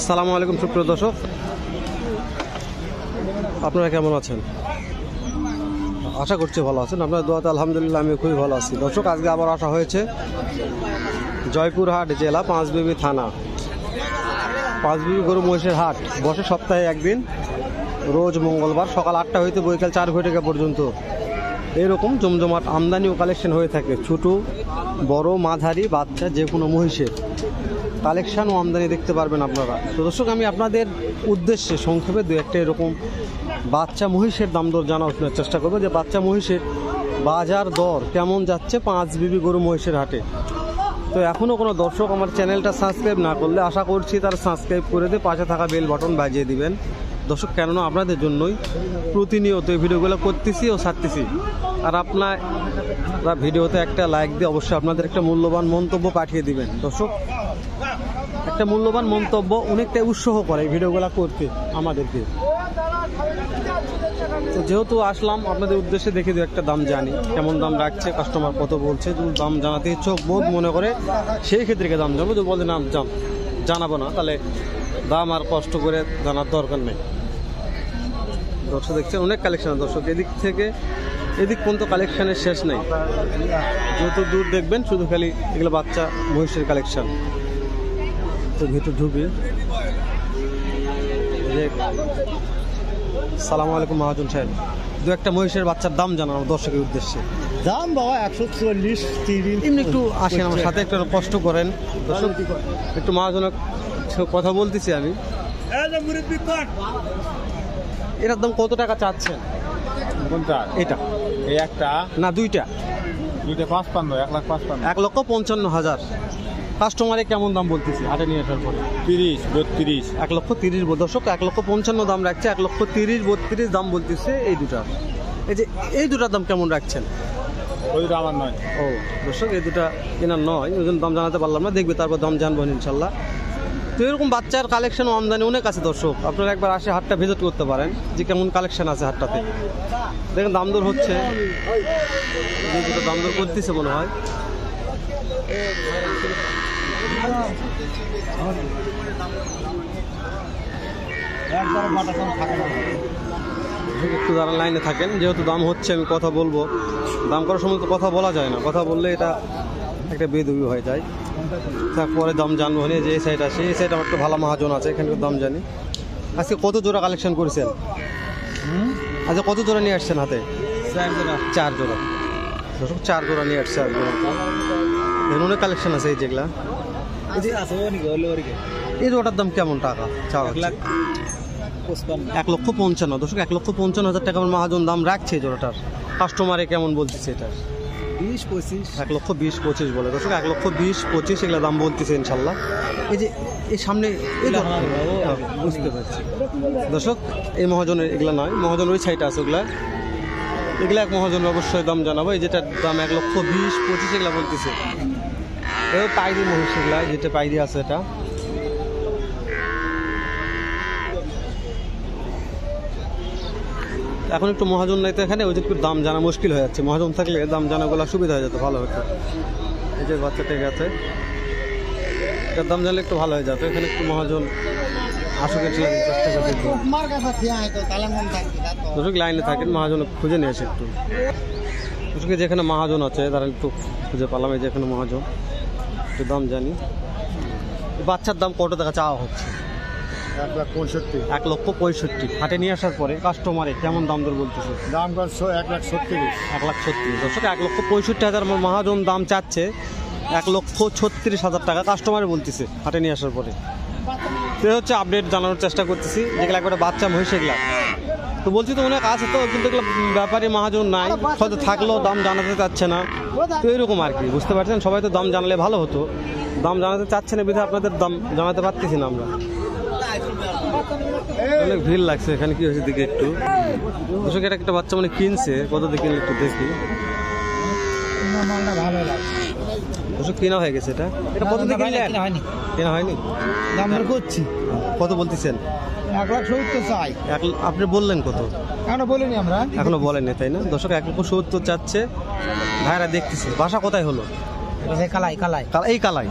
আসসালামু আলাইকুম সুপ্রিয় দর্শক, আপনারা কেমন আছেন? আশা করছি ভালো আছেন। আপনার দোয়াতে আলহামদুলিল্লাহ আমি খুবই ভালো আছি। দর্শক, আজকে আবার আসা হয়েছে জয়পুরহাট জেলা পাঁচবিবি থানা। পাঁচবিবি গরু মহিষের হাট বসে সপ্তাহে একদিন, রোজ মঙ্গলবার সকাল 8টা হইতে বৈকাল 4 ঘটিকা পর্যন্ত। এরকম জমজমাট আমদানি ও কালেকশন হয়ে থাকে। ছোট বড় মাঝারি বাচ্চা যে কোনো মহিষের কালেকশন ও আমদানি দেখতে পারবেন আপনারা। তো দর্শক, আমি আপনাদের উদ্দেশ্যে সংক্ষেপে দু একটা এরকম বাচ্চা মহিষের দাম দর জানানোর চেষ্টা করবো, যে বাচ্চা মহিষের বাজার দর কেমন যাচ্ছে পাঁচবিবি গরু মহিষের হাটে। তো এখনও কোনো দর্শক আমার চ্যানেলটা সাবস্ক্রাইব না করলে আশা করছি তারা সাবস্ক্রাইব করে দিয়ে পাশে থাকা বেল বাটন বাজিয়ে দিবেন দর্শক, কেননা আপনাদের জন্যই প্রতিনিয়ত এই ভিডিওগুলো করতেছি ও ছাড়তেছি। আর আপনারা ভিডিওতে একটা লাইক দিয়ে অবশ্যই আপনাদের একটা মূল্যবান মন্তব্য পাঠিয়ে দিবেন দর্শক। একটা মূল্যবান মন্তব্য অনেকটা উৎসাহ করে এই ভিডিওগুলো করতে আমাদেরকে। তো যেহেতু আসলাম আপনাদের উদ্দেশ্যে, দেখে দিও একটা দাম জানি কেমন দাম রাখছে, কাস্টমার কত বলছে। যদি দাম জানাতে চোখ বোধ মনে করে সেই ক্ষেত্রে দাম জানবো। যদি বলে নাম জানাবো না, তাহলে দাম আর কষ্ট করে জানার দরকার নেই। দর্শক দেখছেন অনেক কালেকশন দর্শক, এদিক পর্যন্ত কালেকশনের শেষ নেই। যত দূর দেখবেন শুধু খালি এগুলো বাচ্চা মহিষের কালেকশন। তো ভিতর ঢুকি। সালামু আলাইকুম মহাজন সাহেব, দু একটা মহিষের বাচ্চার দাম জানানো দর্শকের উদ্দেশ্যে। দাম বাবা 140, 30। এমনি একটু আসেন আমার সাথে, একটু কষ্ট করেন দর্শক, একটু মহাজনের কথা বলতেছি আমি। এটার দাম কত টাকা চাচ্ছেন? কোনটা? এটা এই একটা না দুইটা? 55, 1,55,000। 1,55,000। কাস্টমারে কেমন দাম বলতেছি হাটে নিয়ে আসার পরে? 30, 32। 1,30,000 দর্শক, 1,55,000 দাম রাখছে, 1,30,000, 32 দাম বলতেছে এই দুটা। এই দুটার দাম কেমন রাখছেন? ওই দুটো আমার নয়। ও দর্শক, এই দুটা কেনার নয়, ওই জন্য দাম জানাতে পারলাম না। দেখবে তারপর দাম জানবো ইনশাল্লাহ। তো এরকম বাচ্চার কালেকশন ও আমদানি অনেক আছে দর্শক, আপনারা একবার আসে হাটটা ভিজিট করতে পারেন যে কেমন কালেকশন আছে হাটটাতে। দেখেন দাম দর হচ্ছে, যে দুটো দাম দর করতেছে মনে হয়। একটু যারা লাইনে থাকেন, যেহেতু দাম হচ্ছে আমি কথা বলবো। দাম করার সময় তো কথা বলা যায় না, কথা বললে এটা একটা বেদবি হয়ে যায়। তারপরে দাম জানবো হলে যে এই সাইড আসে, এই সাইড আমার একটু ভালো মহাজন আছে, এখানকার দাম জানি। আজকে কত জোড়া কালেকশন করেছেন? আচ্ছা, কত জোড়া নিয়ে আসছেন হাতে? 4 জোড়া দর্শক, 4 জোড়া নিয়ে আসছে। অনেক কালেকশন আছে এই যেগুলা। এই জোড়াটার দাম কেমন টাকা চাওয়া? 1,55,000 দর্শক, 1,55,000 টাকা আমার মহাজন দাম রাখছে এই জোড়াটার। কাস্টমারে কেমন বলতেছে এটা? 20-25। 1,20,25 বলে দর্শক, 1,20,25 এগুলো দাম বলতেছে ইনশাল্লাহ। এই যে এই সামনে বুঝতে পারছি দর্শক, এই মহাজনের এগুলা নয়, মহাজন ওই সাইডে আছে ওগুলা। এগুলা এক মহাজনের অবশ্যই দাম জানাবো। এই যেটার দাম 1,20,25 এগুলা বলতেছে। এই পাইরি মহিষ এগুলা, যেটা পাইরি আছে এটা। এখন একটু মহাজন নাই তো এখানে, ওই যে একটু দাম জানা মুশকিল হয়ে যাচ্ছে। মহাজন থাকলে দাম জানাগুলো সুবিধা হয়ে যেত, ভালো হতো। এই যে বাচ্চাটা গেছে, এটার দাম জানলে একটু ভালো হয়ে যেত। এখানে একটু মহাজন আসুক, চেষ্টা করতে দর্শক লাইনে থাকেন, মহাজন খুঁজে নিয়ে আসে একটু। দর্শকে যেখানে মহাজন আছে তারা একটু খুঁজে পেলাম। এই যেখানে মহাজন, একটু দাম জানি। বাচ্চার দাম কত টাকা চাওয়া হচ্ছে? 1,65,000। 1,65,000 হাটে নিয়ে আসার পরে কাস্টমারে কেমন দাম দর বলতেছে? দাম 1,70,000। 1,70,000 দর্শক, 1,65,000 আমার মহাজন দাম চাচ্ছে। 1,36,000 টাকা কাস্টমারে বলতেছে হাটে নিয়ে আসার পরে। তো হচ্ছে আপডেট জানানোর চেষ্টা করতেছি, যেগুলো একবারে বাচ্চা মহিষ এগুলা। তো বলছি তো অনেক আছে তো, কিন্তু এগুলো ব্যাপারী মহাজন নাই, হয়তো থাকলেও দাম জানাতে চাচ্ছে না। তো এরকম আর কি, বুঝতে পারছেন? সবাই তো দাম জানালে ভালো হতো, দাম জানাতে চাচ্ছে না বিধায় আপনাদের দাম জানাতে পারতেছি না আমরা। অনেক ভিড় লাগছে এখানে, কি হয়েছে দিকে একটু দর্শক। এটা একটা বাচ্চা মানে কিনছে, কত দিয়ে কিনলে একটু দেখি। দর্শক কেনা হয়ে গেছে এটা। এটা কত দিয়ে কিনলেন? কেনা হয়নি, দাম দর করছি। কত বলতেছেন? 1,70,000 চাই। আপনি বললেন কত? এখনো বলিনি আমরা, এখনো বলেননি তাই না দর্শক? 1,70,000 চাচ্ছে ভাইরা, দেখতেছি। বাসা কোথায় হলো? কালাই। এই কালাই,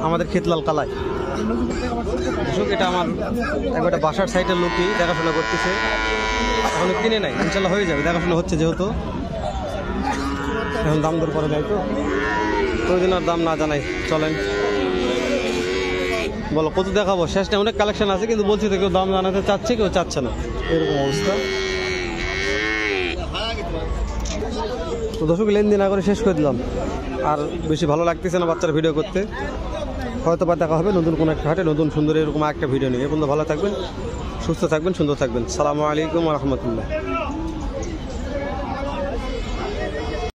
আমাদের ক্ষেতলাল কালাই। দর্শক এটা আমার একবারটা বাসার সাইডের লোকই দেখাশোনা করতেছে, এখনো কিনে নাই, ইনশাল্লাহ হয়ে যাবে, দেখাশোনা হচ্ছে যেহেতু। এখন দাম দর করে দেয় তো প্রয়োজন আর দাম না জানাই, চলেন বলো কত দেখাবো, শেষটা অনেক কালেকশন আছে কিন্তু বলছি তো কেউ দাম জানাতে চাচ্ছে কেউ চাচ্ছে না, এরকম অবস্থা। তো দর্শক লেনদেন না করে শেষ করে দিলাম, আর বেশি ভালো লাগতেছে না বাচ্চারা ভিডিও করতে। হয়তো বা দেখা হবে নতুন কোনো একটা হাটে নতুন সুন্দর এরকম একটা ভিডিও নিয়ে। এখন তো ভালো থাকবেন, সুস্থ থাকবেন, সুন্দর থাকবেন। সালামু আলাইকুম রহমতুল্লাহ।